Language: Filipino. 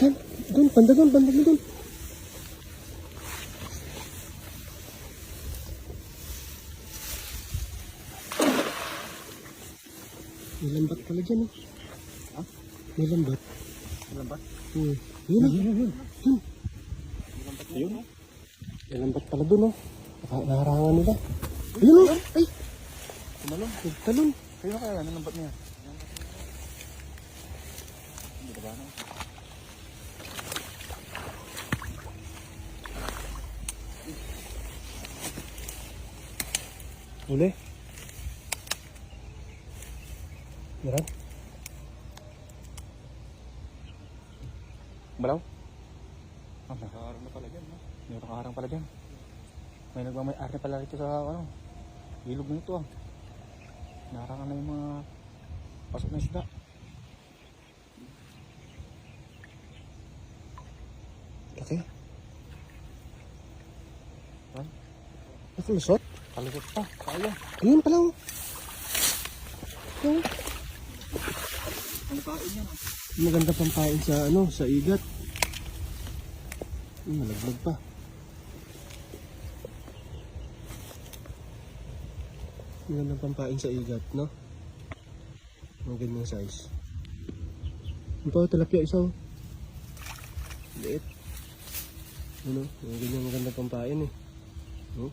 Diyan. Doon, banda doon, banda doon. May lambat pala dyan eh. Ha? May lambat. May lambat? Yun. Yun. Ayun. May lambat pala doon oh. Naharangan nila. Ayun oh. Ay. Tumalon. Talon. Kaya kaya, ano lambat niya? Hindi ka ba na? Huli. Meron? Balaw? Ah, nakaharang na pala dyan. No? May nakaharang pala dyan. May nagmamayar na pala rito sa ano, ilog na ito ah. Naharangan na yung mga pasok na isda. Laki. Saan? Nakalusot? Kalusot pa. Kaya. Ayun pala oh. Ayun. Ang kain yan ah. Maganda pang pain sa ano, sa igat. Malaglag pa. Maganda pang pain sa igat, no? Magandang size. Yung pa, tilapia isa oh. Liit. Ano? Maganda pang pain eh. No?